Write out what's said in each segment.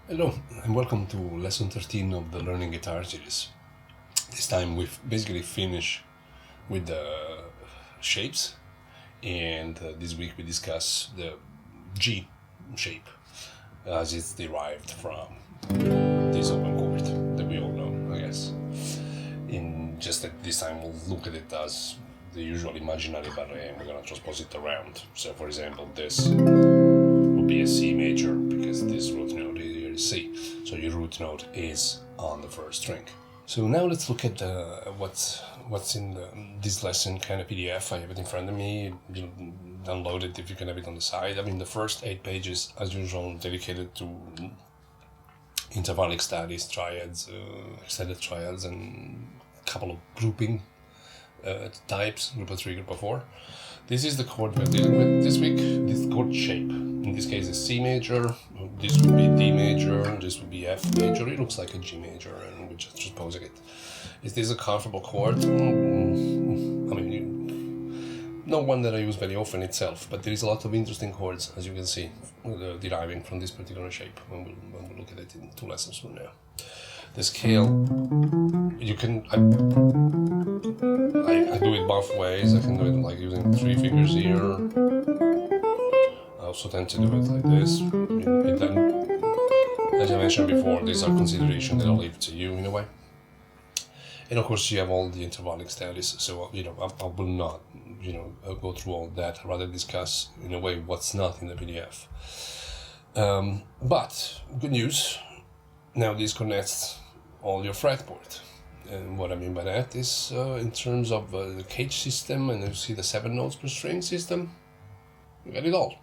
Hello, and welcome to lesson 13 of the Learning Guitar series. This time we've basically finished with the shapes, and this week we discuss the G shape as it's derived from this open chord that we all know, I guess. In just that this time we'll look at it as the usual imaginary barré, and we're going to transpose it around. So for example, this would be a C major because this root note is C, so your root note is on the first string. So now let's look at what's in this lesson kind of PDF. I have it in front of me. You download it if you can have it on the side. I mean, the first 8 pages, as usual, dedicated to intervallic studies, triads, extended triads, and a couple of grouping types, group of 3, group of 4. This is the chord we're dealing with this week, this chord shape. In this case it's C major, this would be D major, this would be F major. It looks like a G major, and we're just transposing it. Is this a comfortable chord? I mean, not one that I use very often itself, but there is a lot of interesting chords, as you can see, deriving from this particular shape when we look at it in 2 lessons from now. The scale, you can, I do it both ways. I can do it like using 3 fingers here. I also tend to do it like this. As I mentioned before, these are considerations that I'll leave to you in a way. And of course you have all the intervallic studies, so I will not go through all that. I'd rather discuss in a way what's not in the PDF. But good news, now this connects all your fretboard. And what I mean by that is in terms of the cage system, and you see the 7 notes per string system, you got it all.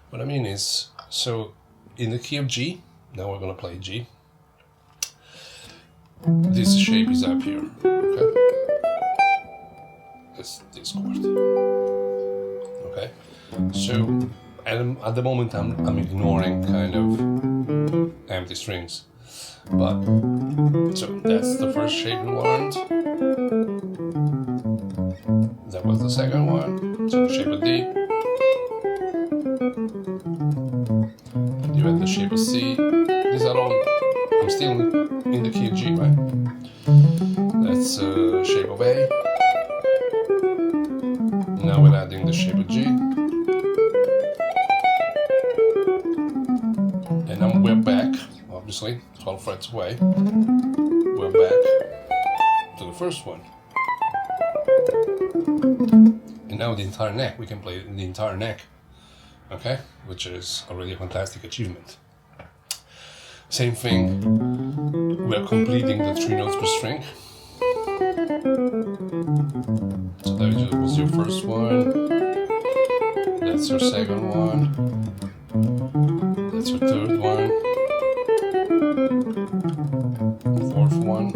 What I mean is, so in the key of G, now we're going to play G. This shape is up here, okay? That's this chord, okay? So at the moment I'm ignoring kind of empty strings. But, so that's the first shape we learned. That was the second one. So the shape of D. You had the shape of C. These are all, I'm still in the key of G, right? That's shape of A. Now we're adding the shape of G. And now we're back, obviously, 12 frets away. We're back to the first one. And now the entire neck, we can play the entire neck, okay? Which is already a fantastic achievement. Same thing, we're completing the 3 notes per string. So that was your first one, that's your second one, that's your third one, fourth one,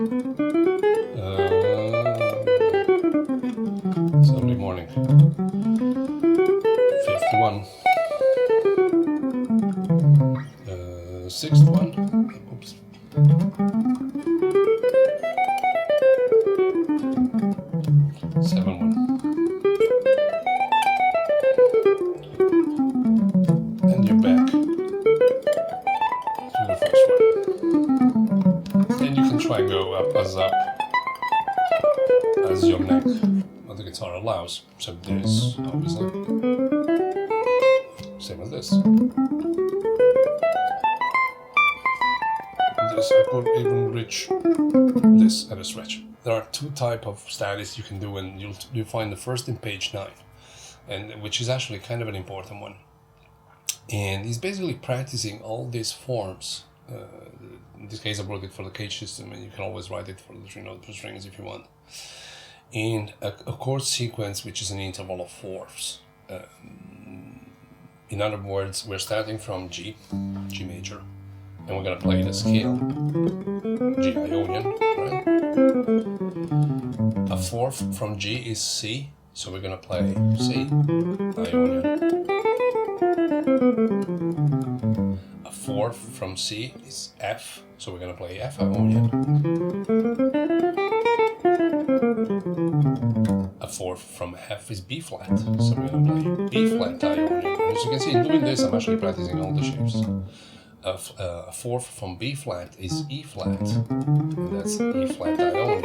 Saturday morning, fifth one, sixth one, oops, seventh one, and you're back to the first one. Then you can try and go up as your neck of the guitar allows. So this, obviously, same as this. This, I could even reach this at a stretch. There are 2 types of studies you can do, and you'll find the first in page 9, and which is actually kind of an important one. And it's basically practicing all these forms. In this case I wrote it for the cage system, and you can always write it for the 3 notes per strings if you want. And a chord sequence which is an interval of 4ths. In other words, we're starting from G major, and we're going to play the scale, G Ionian, right? A 4th from G is C, so we're going to play C Ionian. A 4th from C is F, so we're going to play F Ionian. A 4th from F is B flat, so we're going to play B flat Ionian. As you can see, in doing this, I'm actually practicing all the shapes. a fourth from B flat is E flat, and that's E flat Ionian.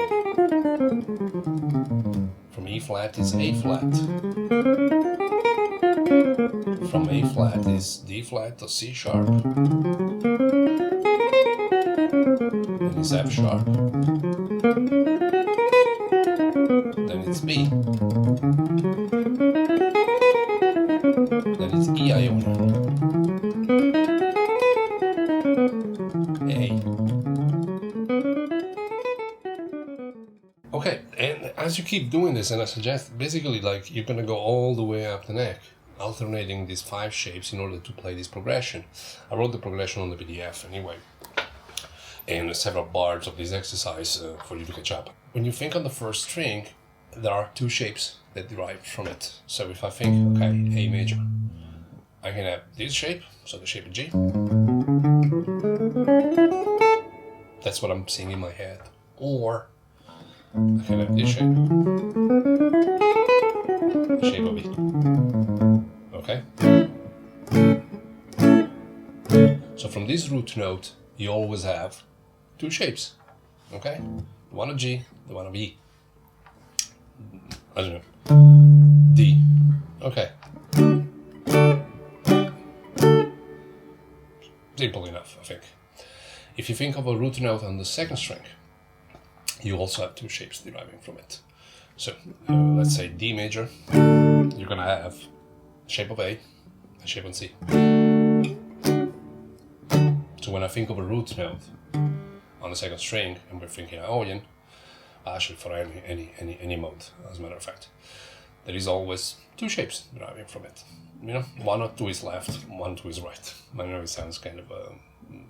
From E flat is A flat. From A flat is D flat or C sharp. Then it's F sharp. Then it's B. Then it's E Ionian. A. Okay, and as you keep doing this, and I suggest basically like you're gonna go all the way up the neck, alternating these 5 shapes in order to play this progression. I wrote the progression on the PDF anyway, and several bars of this exercise for you to catch up. When you think on the first string, there are 2 shapes that derive from it. So if I think, okay, A major, I can have this shape, so the shape of G. That's what I'm seeing in my head. Or I can have this shape, the shape of E. Okay? So from this root note, you always have 2 shapes. Okay? The one of G, the one of E. I don't know. D. Okay. Simple enough, I think. If you think of a root note on the second string, you also have 2 shapes deriving from it. So let's say D major, you're gonna have the shape of A, the shape of C. So when I think of a root note on the second string, and we're thinking Ionian, actually for any mode, as a matter of fact, there is always 2 shapes deriving from it. You know, 1 or 2 is left, 1 or 2 is right. I know it sounds kind of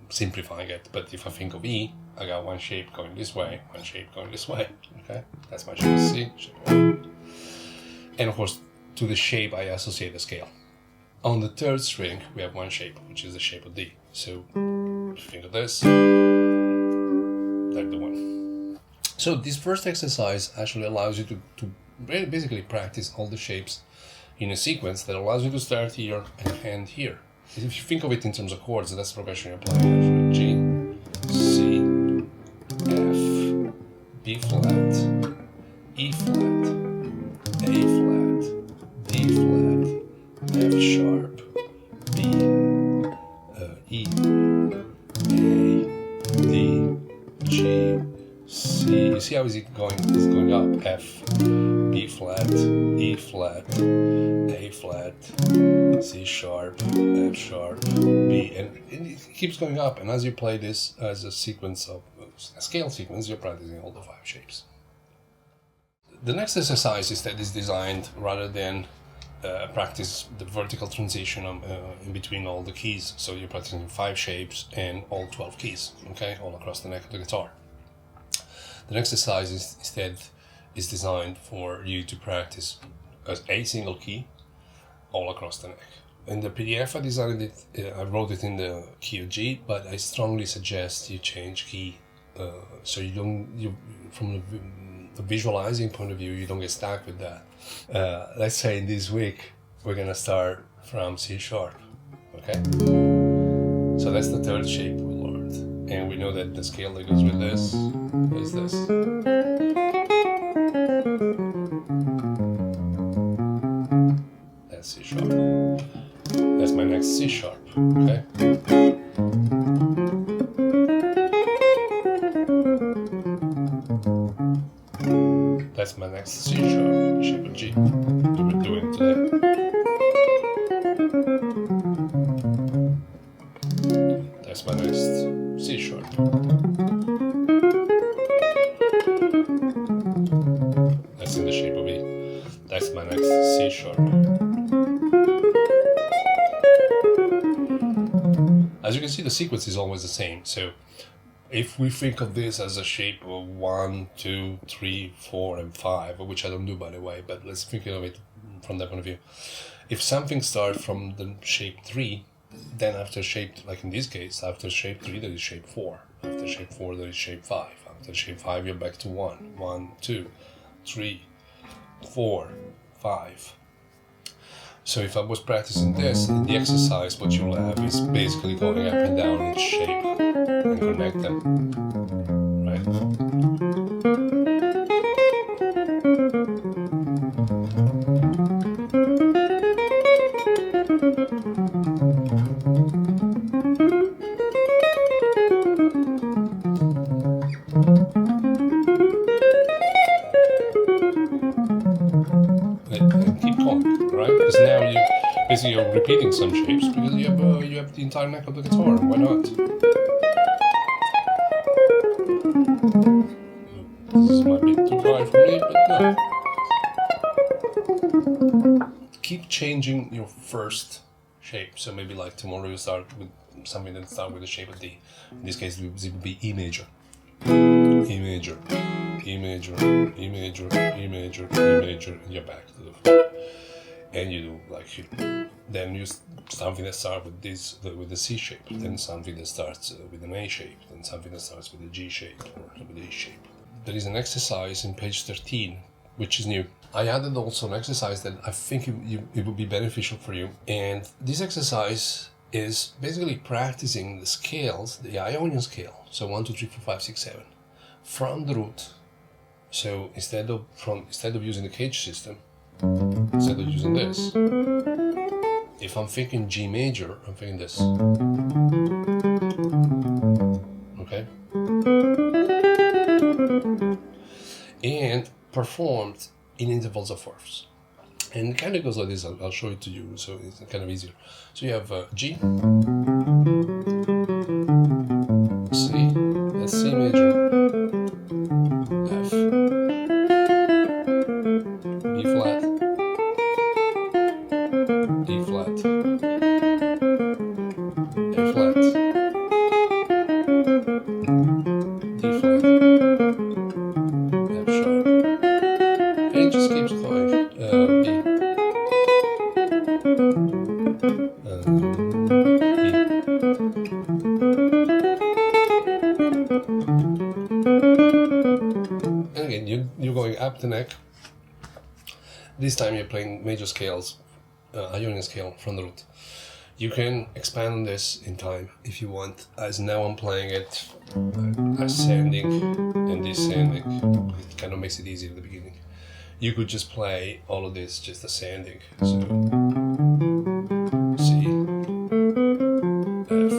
simplifying it, but if I think of E, I got 1 shape going this way, 1 shape going this way. Okay, that's my shape of C, shape of A. And of course, to the shape I associate the scale. On the third string, we have 1 shape, which is the shape of D. So if you think of this, like the one. So this first exercise actually allows you to basically practice all the shapes in a sequence that allows you to start here and end here. If you think of it in terms of chords, that's the progression you're playing. G, C, F, B flat, E flat, A flat, D flat, F sharp, B, E, A, D, G, C. You see how is it going? It's going up. F, B flat, E flat, A flat, C sharp, F sharp, B, and it keeps going up. And as you play this as a sequence of a scale sequence, you're practicing all the 5 shapes. The next exercise is designed rather than practice the vertical transition in between all the keys. So you're practicing 5 shapes and all 12 keys, okay, all across the neck of the guitar. The next exercise is designed for you to practice as a single key all across the neck. In the PDF I designed it, I wrote it in the key of G, but I strongly suggest you change key so from the visualizing point of view, you don't get stuck with that. Let's say in this week we're gonna start from C sharp, okay? So that's the third shape we learned, and we know that the scale that goes with this is this. That's C sharp. That's my next C sharp, okay? That's my next C sharp, shape of G, that we're doing today. That's my next C sharp. That's in the shape of E. That's my next C sharp. As you can see, the sequence is always the same. So if we think of this as a shape of 1, 2, 3, 4, and 5, which I don't do by the way, but let's think of it from that point of view. If something starts from the shape 3, then after shape, like in this case, after shape 3 there is shape 4. After shape 4 there is shape 5. After shape 5 you're back to 1. 1, 2, 3, 4, 5. So if I was practicing this, in the exercise what you'll have is basically going up and down in shape and connect them, right? And keep going, right? Because now you're repeating some shapes because you have the entire neck of the guitar. Why not? This might be too high for me, but no. Keep changing your first shape. So maybe like tomorrow you start with something that starts with the shape of D. In this case, it would be E major. E major, E major, E major, E major, E major, and you're back to the. And you do like then you something that starts with this with the C shape, then something that starts with an A shape, then something that starts with a G shape or with the E shape. There is an exercise in page 13 which is new. I added also an exercise that I think it would be beneficial for you, and this exercise is basically practicing the scales, the Ionian scale, so 1, 2, 3, 4, 5, 6, 7, from the root. So instead of using the cage system, instead of using this, if I'm thinking G major, I'm thinking this. Okay? And performed in intervals of fourths. And it kind of goes like this. I'll show it to you, so it's kind of easier. So you have G, C, that's C major, F, B flat, E flat, A flat, D flat, F sharp, and it just keeps going. B, and again, you're going up the neck. This time you're playing major scales, Ionian scale from the root. You can expand on this in time if you want, as now I'm playing it ascending and descending. It kind of makes it easier at the beginning. You could just play all of this just ascending. So C, F,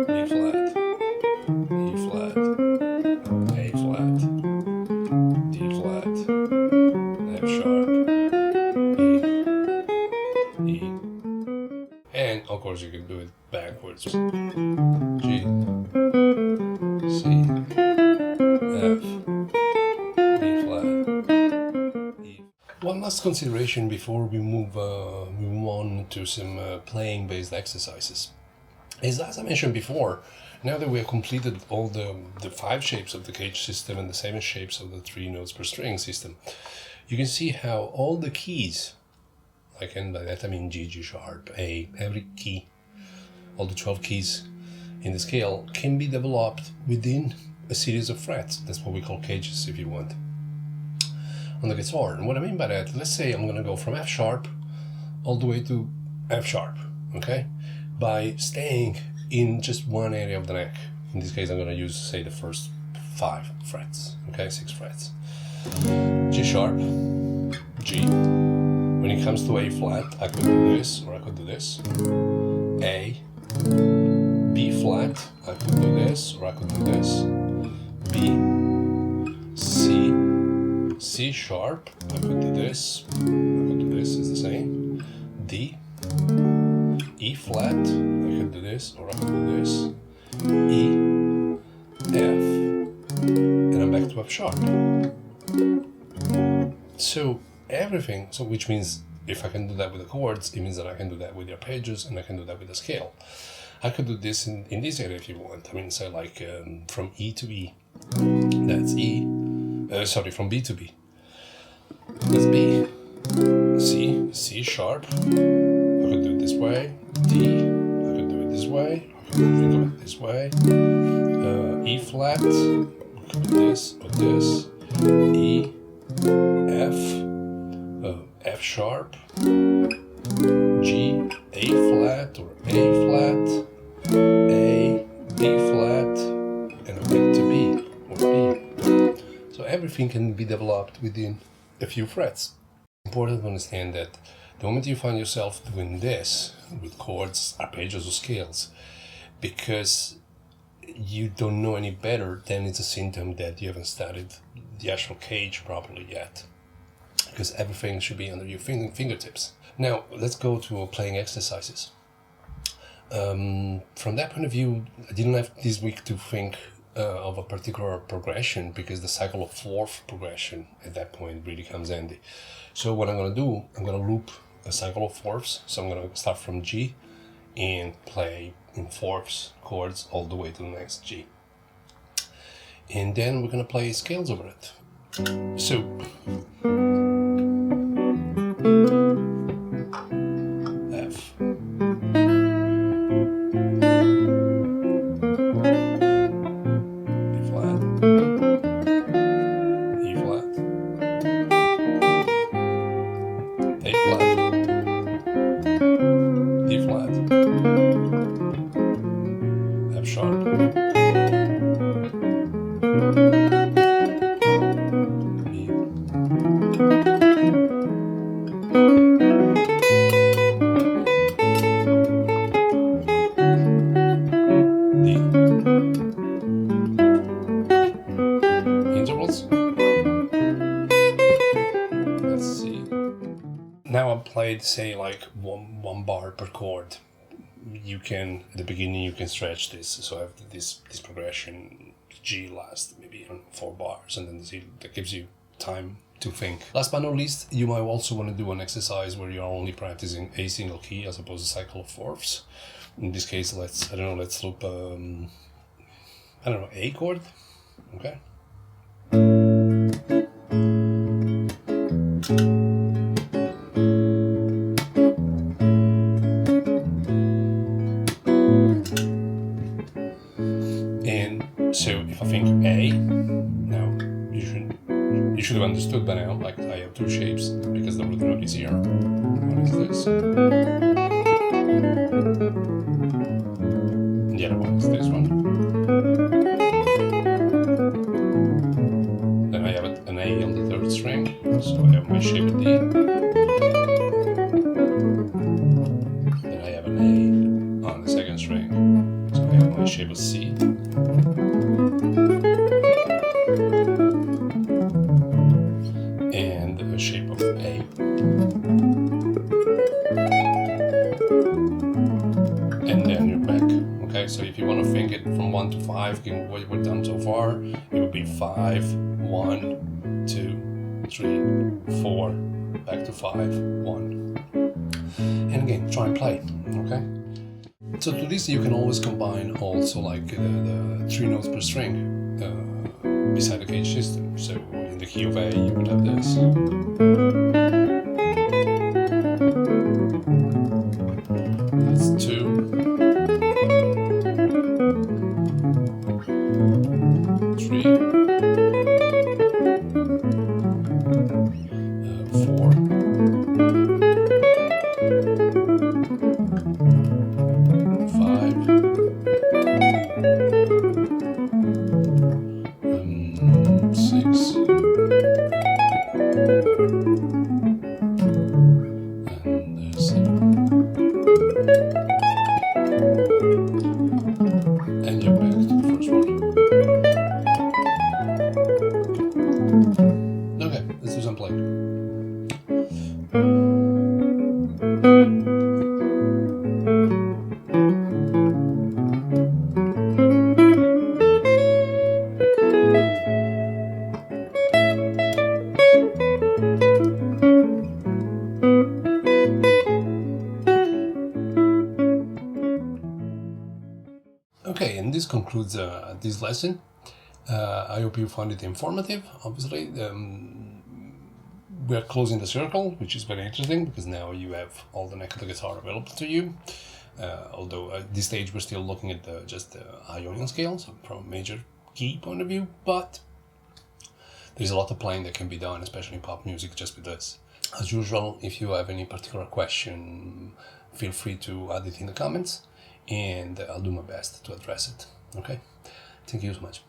B flat, E flat, A flat, D flat, F sharp, E. And of course you can do it backwards. G, C, F, B flat, E. One last consideration before we move on to some playing based exercises is, as I mentioned before, now that we have completed all the 5 shapes of the cage system and the 7 shapes of the 3 notes per string system, you can see how all the keys, like, and by that I mean G, G sharp, A, every key, all the 12 keys in the scale can be developed within a series of frets. That's what we call cages, if you want, on the guitar. And what I mean by that, let's say I'm going to go from F sharp all the way to F sharp, okay, by staying in just one area of the neck. In this case I'm going to use, say, the first 5 frets, okay, 6 frets. G sharp, G. When it comes to A flat, I could do this, or I could do this. A, B flat, I could do this, or I could do this. B, C, C sharp, I could do this, I could do this, it's the same. D, E flat, I could do this, or I could do this. E, F, and I'm back to F sharp. So everything, so which means if I can do that with the chords, it means that I can do that with the arpeggios and I can do that with the scale. I could do this in this area if you want. I mean, say like from E to E, that's E, from B to B, that's B, C, C sharp, I could do it this way, D, I could do it this way, I could think of it this way, E flat, I could do this or this, E, F, F sharp, flat, and a back to B or B. So everything can be developed within a few frets. It's important to understand that the moment you find yourself doing this with chords, arpeggios, or scales, because you don't know any better, then it's a symptom that you haven't studied the actual cage properly yet, because everything should be under your fingertips. Now let's go to playing exercises. From that point of view, I didn't have this week to think of a particular progression, because the cycle of fourth progression at that point really comes handy. So what I'm going to do, I'm going to loop a cycle of fourths. So I'm going to start from G and play in fourths chords all the way to the next G. And then we're going to play scales over it. So F, B flat, E flat, A flat, D flat, F sharp, E, D. Intervals. Let's see. Now I've played, say, like one bar per chord. You can, at the beginning, you can stretch this. So I have this progression. G lasts maybe 4 bars, and then that gives you time to think. Last but not least, you might also want to do an exercise where you're only practicing a single key as opposed to cycle of fourths. In this case, let's loop A chord. Okay. And so if I think A, now you should have understood by now, like I have 2 shapes because the root note is here. What is this? And the other one is this one. Then I have an A on the 3rd string, so I have my shape of D. Then I have an A on the 2nd string, so I have my shape of C. And the shape of A. And then you're back. Okay, so if you want to think it from 1 to 5, what we've done so far, it would be 5, 1, 2, 3, 4, back to 5, 1. And again, try and play, okay? So to this you can always combine also like the 3 notes per string beside the cage system. So in the key of A you would have this. That's 2. 3. 4. 5. 6. And 7. And you're back to the first one. Okay, let's do some playing. Okay, and this concludes this lesson. I hope you found it informative. Obviously, we're closing the circle, which is very interesting because now you have all the neck of the guitar available to you. Although at this stage we're still looking at just the Ionian scale, so from a major key point of view, but there's a lot of playing that can be done, especially in pop music, just with this. As usual, if you have any particular question, feel free to add it in the comments, and I'll do my best to address it. Okay, thank you so much.